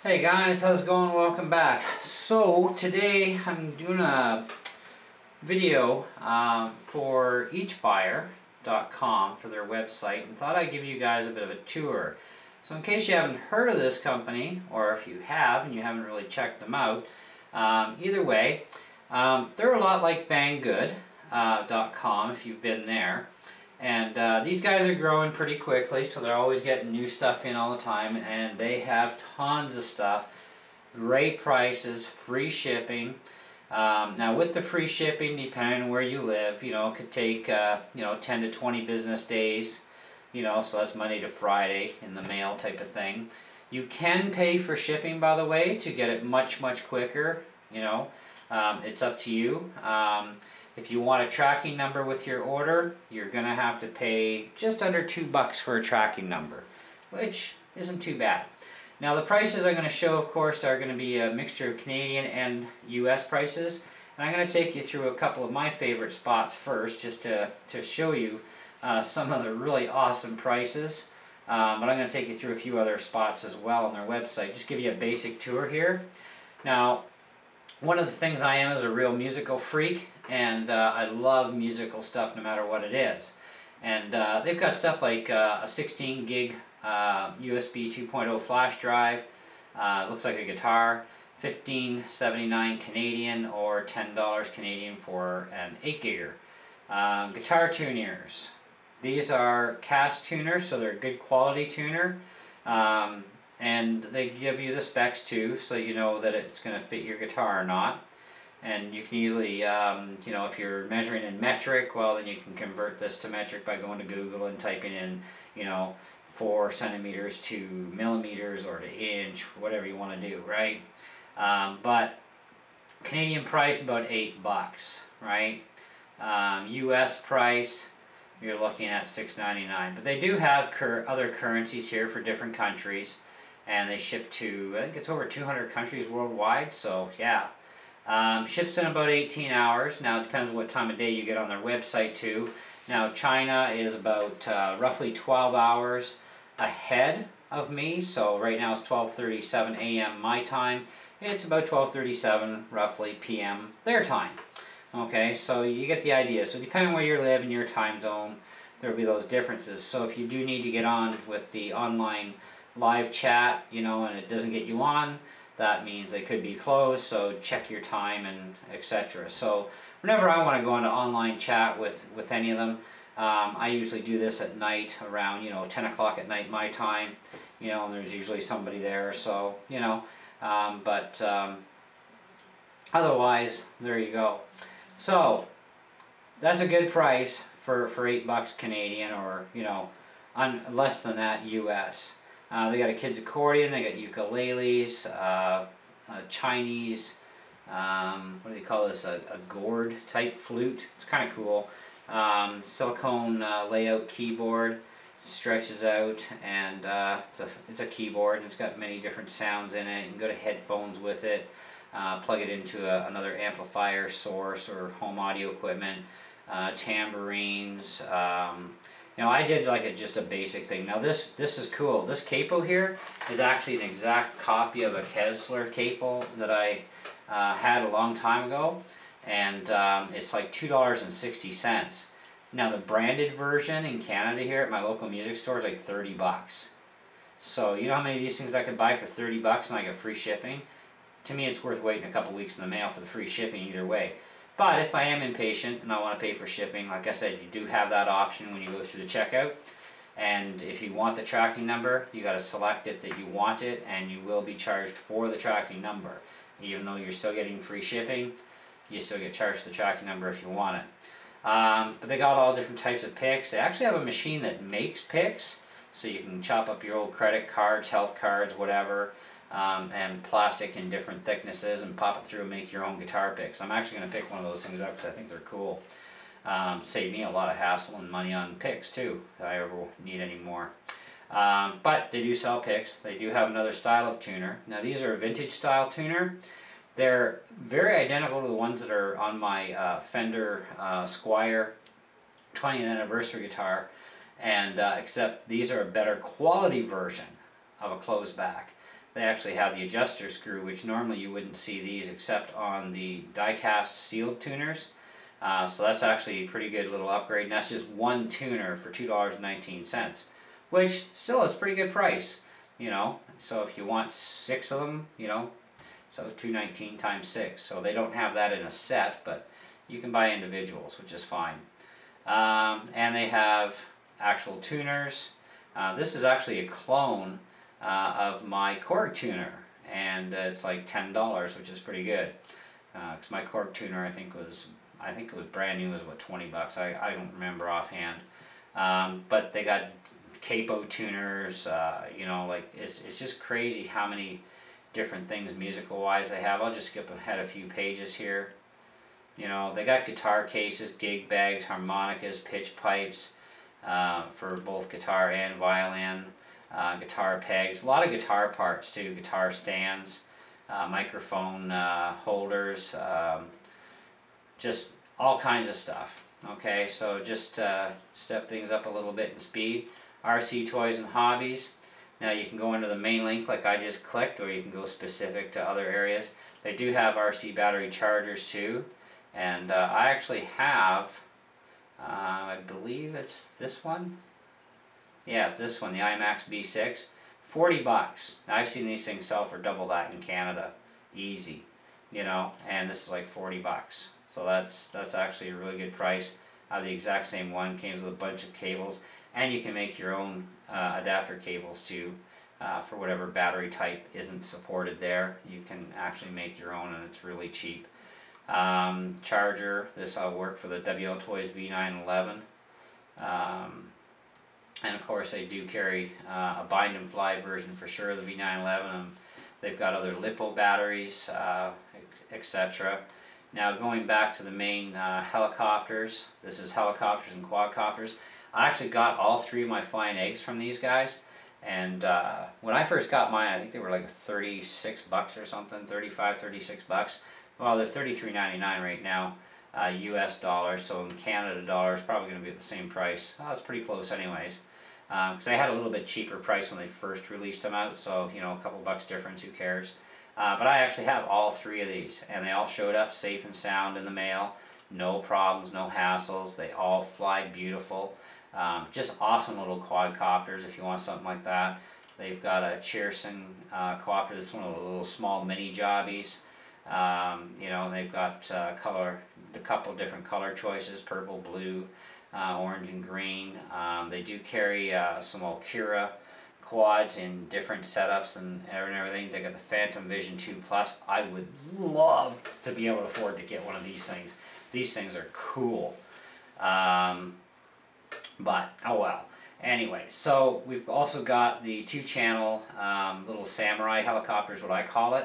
Hey guys, how's it going? Welcome back. So today I'm doing a video for eachbuyer.com for their website and thought I'd give you guys a bit of a tour. So in case you haven't heard of this company, or if you have and you haven't really checked them out, either way, they're a lot like Banggood.com if you've been there. And these guys are growing pretty quickly, so they're always getting new stuff in all the time, and they have tons of stuff, great prices, free shipping. Now with the free shipping, depending on where you live, it could take 10 to 20 business days, so that's Monday to Friday in the mail type of thing. You can pay for shipping, by the way, to get it much quicker. It's up to you. If you want a tracking number with your order, you're going to have to pay just under $2 for a tracking number, which isn't too bad. Now the prices I'm going to show, of course, are going to be a mixture of Canadian and US prices. And I'm going to take you through a couple of my favorite spots first, just to show you some of the really awesome prices. But I'm going to take you through a few other spots as well on their website, just give you a basic tour here. Now, one of the things I am is a real musical freak, and I love musical stuff no matter what it is. And they've got stuff like a 16 gig USB 2.0 flash drive, looks like a guitar, $15.79 Canadian or $10 Canadian for an 8 gigger. Guitar tuners. These are cast tuners, so they're a good quality tuner. And they give you the specs too, so you know that it's going to fit your guitar or not. And you can easily, if you're measuring in metric, well then you can convert this to metric by going to Google and typing in, 4 centimeters to millimeters or to inch, whatever you want to do, right? But Canadian price about $8, right? US price, you're looking at $6.99. But they do have other currencies here for different countries. And they ship to, I think it's over 200 countries worldwide, so yeah. Ships in about 18 hours. Now it depends on what time of day you get on their website too. Now China is about roughly 12 hours ahead of me, so right now it's 12:37 a.m. my time. It's about 12:37 roughly p.m. their time. Okay, so you get the idea. So depending on where you live in your time zone, there will be those differences. So if you do need to get on with the online live chat, and it doesn't get you on, that means they could be closed, so check your time and etc. So whenever I want to go into online chat with any of them, I usually do this at night around 10 o'clock at night my time, and there's usually somebody there, so otherwise there you go. So that's a good price for $8 Canadian, or less than that US. They got a kid's accordion, they got ukuleles, Chinese, what do they call this, a gourd type flute. It's kind of cool. Silicone layout keyboard, stretches out, and it's a keyboard, and it's got many different sounds in it. You can go to headphones with it, plug it into another amplifier source or home audio equipment, tambourines. I did like just a basic thing. Now this is cool. This capo here is actually an exact copy of a Kessler capo that I had a long time ago, and it's like $2.60. Now the branded version in Canada here at my local music store is like $30. So you know how many of these things I could buy for $30 and I get free shipping? To me, it's worth waiting a couple weeks in the mail for the free shipping either way. But if I am impatient and I want to pay for shipping, like I said, you do have that option when you go through the checkout. And if you want the tracking number, you got to select it that you want it, and you will be charged for the tracking number. Even though you're still getting free shipping, you still get charged the tracking number if you want it. But they got all different types of picks. They actually have a machine that makes picks, so you can chop up your old credit cards, health cards, whatever. And plastic in different thicknesses, and pop it through and make your own guitar picks. I'm actually going to pick one of those things up because I think they're cool. Save me a lot of hassle and money on picks too, if I ever need any more. But they do sell picks. They do have another style of tuner. Now these are a vintage style tuner. They're very identical to the ones that are on my Fender Squier 20th anniversary guitar, and except these are a better quality version of a closed back. they actually have the adjuster screw, which normally you wouldn't see these except on the die-cast sealed tuners. So that's actually a pretty good little upgrade, and that's just one tuner for $2.19, which still is a pretty good price, you know. So if you want 6 of them, you know, so $2.19 times 6. So they don't have that in a set, but you can buy individuals, which is fine. And they have actual tuners. This is actually a clone of my Korg tuner, and it's like $10, which is pretty good. Because my Korg tuner, I think it was brand new, was what, 20 bucks. I don't remember offhand. But they got capo tuners. You know, like it's just crazy how many different things musical wise they have. I'll just skip ahead a few pages here. You know, they got guitar cases, gig bags, harmonicas, pitch pipes for both guitar and violin, guitar pegs, a lot of guitar parts too, guitar stands, microphone holders, just all kinds of stuff. Okay, so just step things up a little bit in speed. RC Toys and Hobbies. Now you can go into the main link like I just clicked, or you can go specific to other areas. They do have RC battery chargers too, and I actually have, I believe it's this one. Yeah, this one, the IMAX B6, 40 bucks. I've seen these things sell for double that in Canada, easy, you know, and this is like 40 bucks. So that's actually a really good price. The exact same one, came with a bunch of cables, and you can make your own adapter cables too, for whatever battery type isn't supported there. You can actually make your own, and it's really cheap. Charger, this will work for the WL Toys V911. And of course they do carry a bind and fly version for sure, the V911. They've got other LiPo batteries, etc. Now going back to the main helicopters, this is helicopters and quadcopters. I actually got all 3 of my flying eggs from these guys, and when I first got mine, I think they were like 36 bucks or something, 35, 36 bucks. Well, they're $33.99 right now, US dollars, so in Canada dollars, probably going to be at the same price. Oh, it's pretty close anyways, because they had a little bit cheaper price when they first released them out, so, you know, a couple bucks difference, who cares. But I actually have all 3 of these, and they all showed up safe and sound in the mail. No problems, no hassles. They all fly beautiful. Just awesome little quadcopters if you want something like that. They've got a Cheerson quadcopter. This is one of the little small mini jobbies. You know, they've got a couple different color choices: purple, blue, orange, and green. They do carry some Okura quads in different setups and everything. They got the Phantom Vision 2 Plus. I would love to be able to afford to get one of these things. These things are cool. But, oh well. Anyway, so we've also got the 2-channel little Samurai helicopters, what I call it.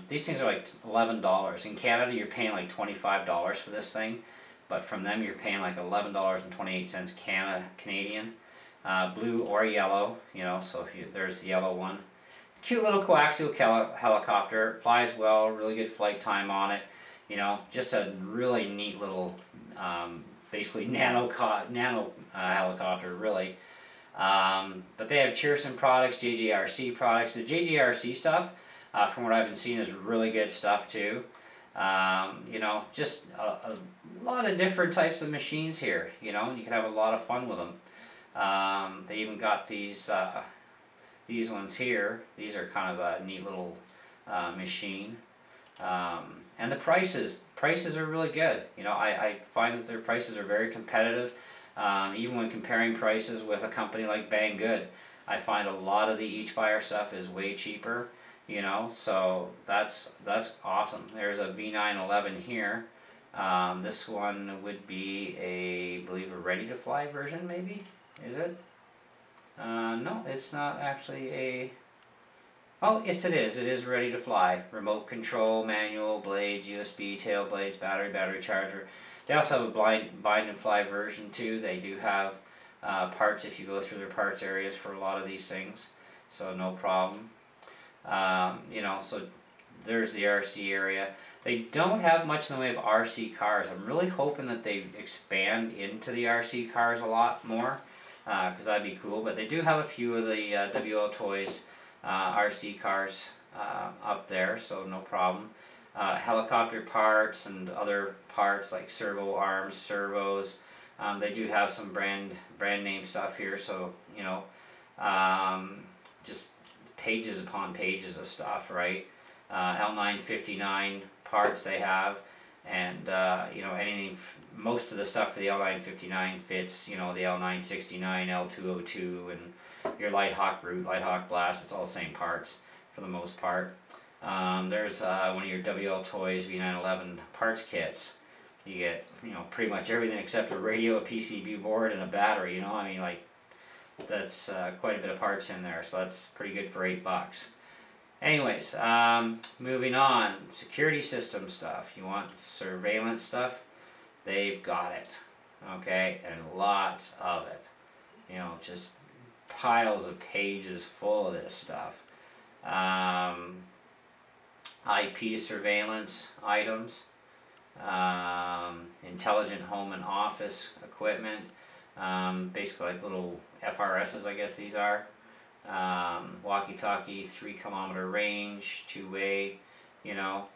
These things are like $11. In Canada, you're paying like $25 for this thing, but from them, you're paying like $11.28 Canadian. Blue or yellow, you know, so there's the yellow one. Cute little coaxial helicopter, flies well, really good flight time on it. You know, just a really neat little, basically nano helicopter, really. But they have Cheerson products, JJRC products. The JJRC stuff, from what I've been seeing, is really good stuff too. You know, just a lot of different types of machines here. You know, you can have a lot of fun with them. They even got these ones here. These are kind of a neat little machine. And the prices are really good. You know, I find that their prices are very competitive. Even when comparing prices with a company like Banggood, I find a lot of the Each Buyer stuff is way cheaper. You know, so that's awesome. There's a V911 here. This one would be I believe a ready to fly version, maybe? Is it? No, it's not actually a... Oh, yes it is. It is ready to fly. Remote control, manual, blades, USB, tail blades, battery charger. They also have a bind and fly version too. They do have parts if you go through their parts areas for a lot of these things. So no problem. You know, so there's the RC area. They don't have much in the way of RC cars. I'm really hoping that they expand into the RC cars a lot more, because that'd be cool. But they do have a few of the WL Toys RC cars up there, so no problem. Helicopter parts and other parts like servo arms, servos. They do have some brand name stuff here, so you know, just pages upon pages of stuff, right? L959 parts they have, and you know, anything, most of the stuff for the L959 fits, you know, the L969, L202, and your Lighthawk Root, Lighthawk Blast, it's all the same parts for the most part. There's one of your WL Toys V911 parts kits. You get, you know, pretty much everything except a radio, a PCB board, and a battery, you know, I mean, like, that's quite a bit of parts in there, so that's pretty good for $8. Anyways, moving on, security system stuff. You want surveillance stuff? They've got it, okay, and lots of it. You know, just piles of pages full of this stuff. IP surveillance items, intelligent home and office equipment, basically like little FRSs, I guess these are. Walkie-talkie, 3-kilometer range, 2-way, you know.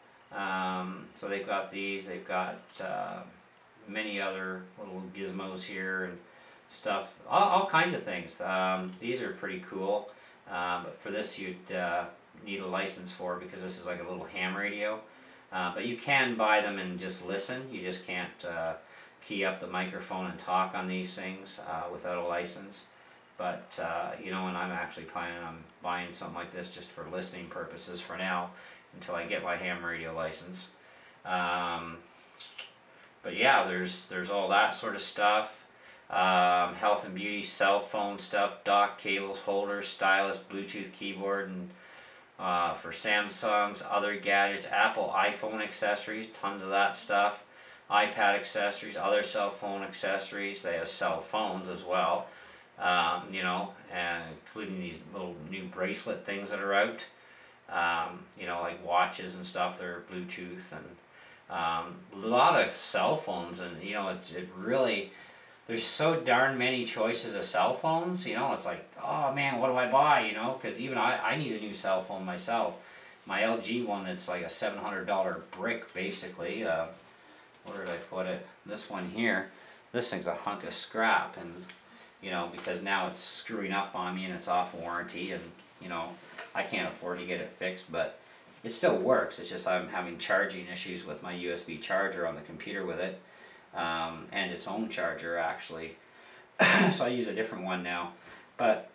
So they've got these, they've got many other little gizmos here and stuff, all kinds of things. These are pretty cool, but for this you'd need a license for, because this is like a little ham radio. But you can buy them and just listen, you just can't key up the microphone and talk on these things without a license. But you know, and I'm actually planning on buying something like this just for listening purposes for now, until I get my ham radio license. But yeah, there's all that sort of stuff. Health and beauty, cell phone stuff, dock, cables, holders, stylus, Bluetooth keyboard, and for Samsung's other gadgets, Apple iPhone accessories, tons of that stuff. iPad accessories, other cell phone accessories. They have cell phones as well. You know, and including these little new bracelet things that are out. You know, like watches and stuff, they're Bluetooth, and a lot of cell phones, and you know, it really, there's so darn many choices of cell phones, you know, it's like, oh man, what do I buy, you know, because even I need a new cell phone myself. My LG one that's like a $700 brick, basically. Where did I put it? This one here, this thing's a hunk of scrap, and you know, because now it's screwing up on me and it's off warranty, and you know, I can't afford to get it fixed, but it still works. It's just I'm having charging issues with my USB charger on the computer with it, and its own charger actually. So I use a different one now. But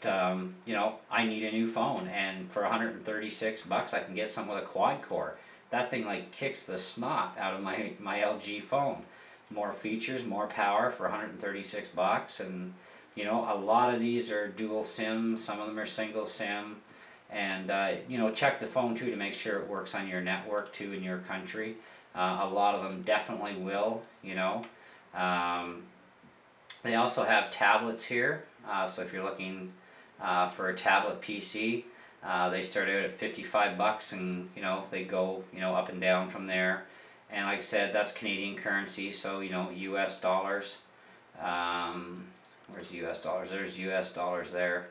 you know, I need a new phone, and for 136 bucks I can get some with a quad core. That thing like kicks the snot out of my LG phone. More features, more power for 136 bucks, and you know, a lot of these are dual SIM, some of them are single SIM, and you know, check the phone too to make sure it works on your network too in your country. A lot of them definitely will, you know. They also have tablets here, so if you're looking for a tablet PC, they start out at 55 bucks, and you know, they go, you know, up and down from there. And like I said, that's Canadian currency, so you know, US dollars. Where's US dollars? There's US dollars there.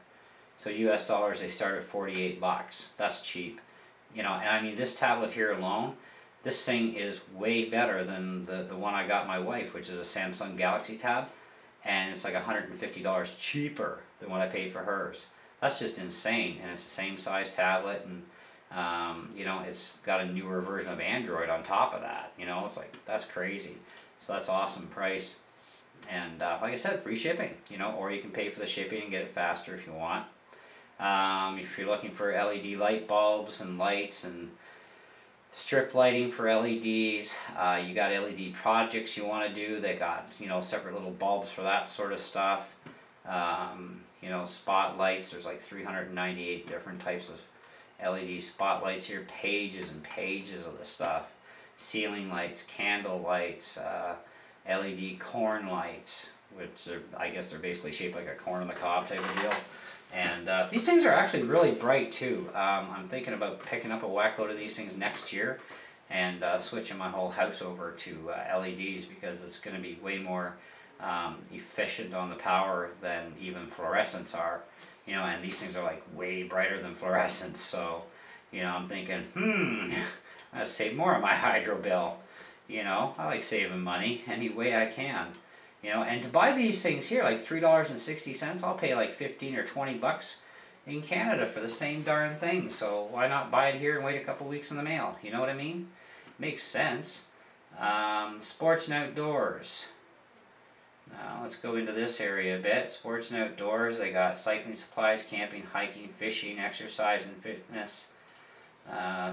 So US dollars, they start at 48 bucks. That's cheap. You know, and I mean, this tablet here alone, this thing is way better than the one I got my wife, which is a Samsung Galaxy Tab, and it's like $150 cheaper than what I paid for hers. That's just insane, and it's the same size tablet, and you know, it's got a newer version of Android on top of that. You know, it's like, that's crazy. So that's awesome price. And like I said, free shipping, you know, or you can pay for the shipping and get it faster if you want. If you're looking for LED light bulbs and lights and strip lighting for LEDs, you got LED projects you want to do, they got, you know, separate little bulbs for that sort of stuff. You know, spotlights, there's like 398 different types of LED spotlights here, pages and pages of the stuff. Ceiling lights, candle lights, LED corn lights, which are, I guess they're basically shaped like a corn on the cob type of deal. And these things are actually really bright too. I'm thinking about picking up a whack load of these things next year and switching my whole house over to LEDs, because it's going to be way more efficient on the power than even fluorescents are. And these things are like way brighter than fluorescents. So, I'm thinking, I gotta save more on my hydro bill. I like saving money any way I can. And to buy these things here, like $3.60, I'll pay like 15 or 20 bucks in Canada for the same darn thing. So why not buy it here and wait a couple weeks in the mail? You know what I mean? Makes sense. Sports and outdoors. Now let's go into this area a bit. Sports and outdoors. They got cycling supplies, camping, hiking, fishing, exercise, and fitness.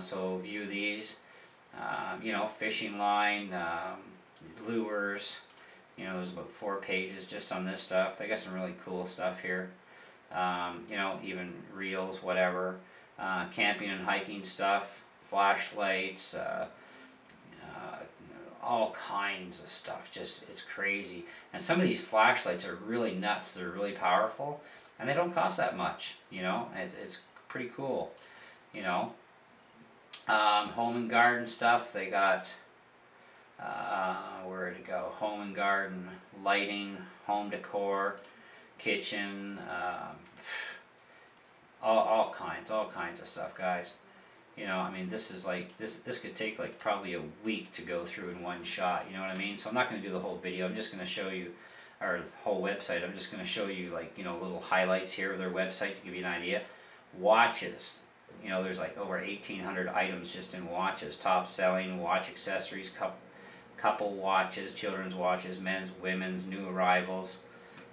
So view these. Fishing line, lures. There's about 4 pages just on this stuff. They got some really cool stuff here. Even reels, whatever. Camping and hiking stuff, flashlights, all kinds of stuff. Just, it's crazy. And some of these flashlights are really nuts. They're really powerful, and they don't cost that much. It's pretty cool. Home and garden stuff. They got where'd it go? Home and garden, lighting, home decor, kitchen, all kinds of stuff, guys. This is like, this could take like probably a week to go through in one shot, you know what I mean? So I'm not going to do the whole video. I'm just going to show you, or the whole website. I'm just going to show you like, little highlights here of their website to give you an idea. Watches. There's like over 1,800 items just in watches. Top selling watch accessories, couple watches, children's watches, men's, women's, new arrivals.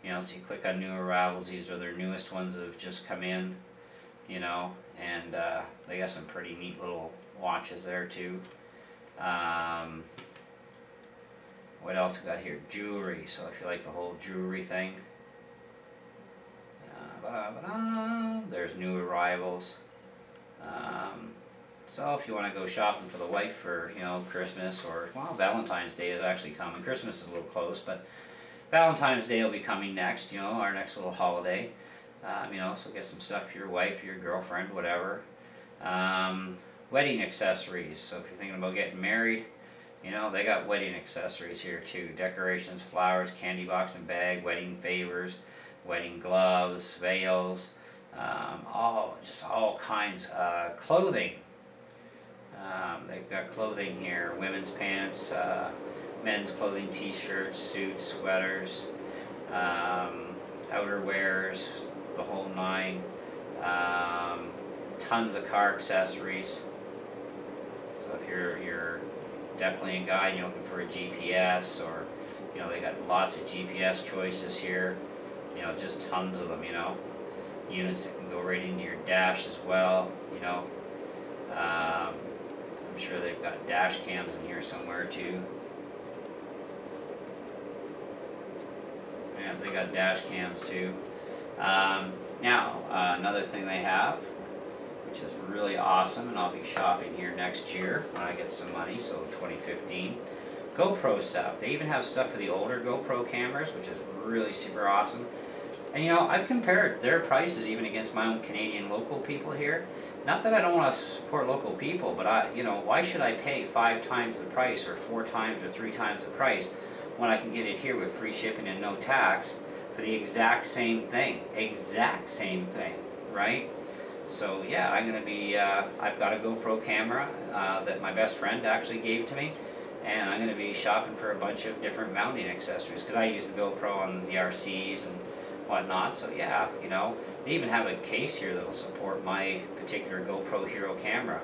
So you click on new arrivals. These are their newest ones that have just come in. And they got some pretty neat little watches there too. What else we got here? Jewelry. So if you like the whole jewelry thing, there's new arrivals. So if you want to go shopping for the wife for Christmas, or Valentine's Day is actually coming. Christmas is a little close, but Valentine's Day will be coming next. Our next little holiday. So get some stuff for your wife, your girlfriend, whatever. Wedding accessories. So if you're thinking about getting married, they got wedding accessories here too. Decorations, flowers, candy box and bag, wedding favors, wedding gloves, veils, just all kinds. Clothing. They've got clothing here, women's pants, men's clothing, t-shirts, suits, sweaters, outerwears, the whole nine. Tons of car accessories. So if you're definitely a guy and you're looking for a GPS, or they got lots of GPS choices here. Just tons of them. Units that can go right into your dash as well. I'm sure they've got dash cams in here somewhere too. Yeah, they got dash cams too. Now, another thing they have, which is really awesome, and I'll be shopping here next year when I get some money, so 2015, GoPro stuff. They even have stuff for the older GoPro cameras, which is really super awesome. And I've compared their prices even against my own Canadian local people here. Not that I don't want to support local people, but why should I pay 5 times the price, or 4 times, or 3 times the price, when I can get it here with free shipping and no tax for the exact same thing, right? So yeah, I'm gonna be, I've got a GoPro camera that my best friend actually gave to me, and I'm gonna be shopping for a bunch of different mounting accessories, because I use the GoPro on the RCs and whatnot. So yeah, they even have a case here that will support my particular GoPro Hero camera,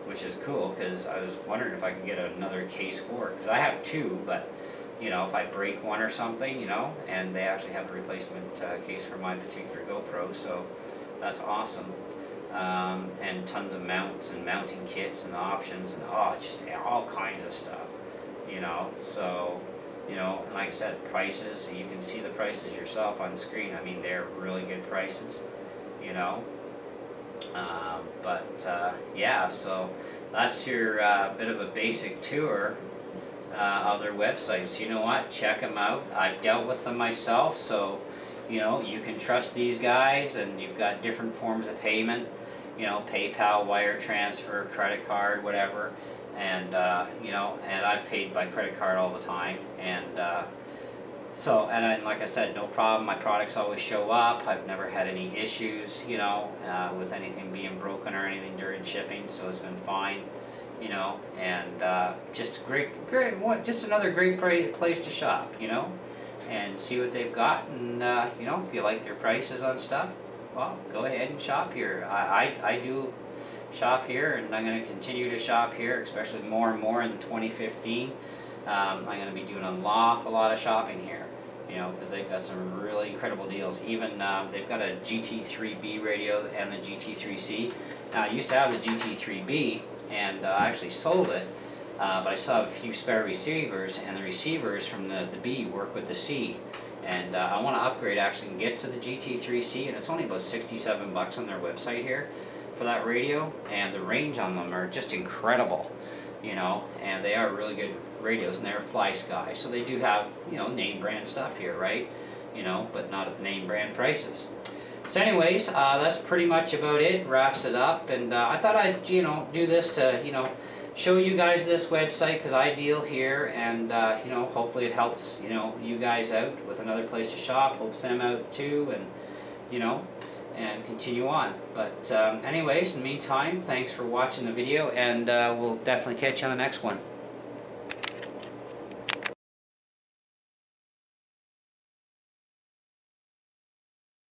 which is cool, because I was wondering if I could get another case for it, because I have 2, but if I break one or something, and they actually have a replacement case for my particular GoPro, so that's awesome. And tons of mounts and mounting kits and options, and just all kinds of stuff, so, and like I said, prices, you can see the prices yourself on screen. They're really good prices, yeah, so that's your bit of a basic tour of their websites. You know what? Check them out. I've dealt with them myself, so you can trust these guys, and you've got different forms of payment. PayPal, wire transfer, credit card, whatever. And and I've paid by credit card all the time. And So, and then, like I said, no problem. My products always show up. I've never had any issues, you know, with anything being broken or anything during shipping. So it's been fine, you know. And just just another great place to shop, you know, and see what they've got. And you know, if you like their prices on stuff, well, go ahead and shop here. I do shop here, and I'm going to continue to shop here, especially more and more in 2015. I'm going to be doing an awful lot of shopping here, you know, because they've got some really incredible deals. Even they've got a GT3B radio and the GT3C. Now, I used to have the GT3B, and I actually sold it, but I still have a few spare receivers, and the receivers from the B work with the C. And I want to upgrade actually and get to the GT3C, and it's only about 67 bucks on their website here for that radio, and the range on them are just incredible, you know, and they are really good radios, and they're FlySky, so they do have, you know, name brand stuff here, right, you know, but not at the name brand prices. So anyways, that's pretty much about it. Wraps it up, and I thought I'd, you know, do this to, you know, show you guys this website, because I deal here, and you know, hopefully it helps, you know, you guys out with another place to shop, helps them out too, and you know, and continue on. But anyways, in the meantime, thanks for watching the video, and we'll definitely catch you on the next one.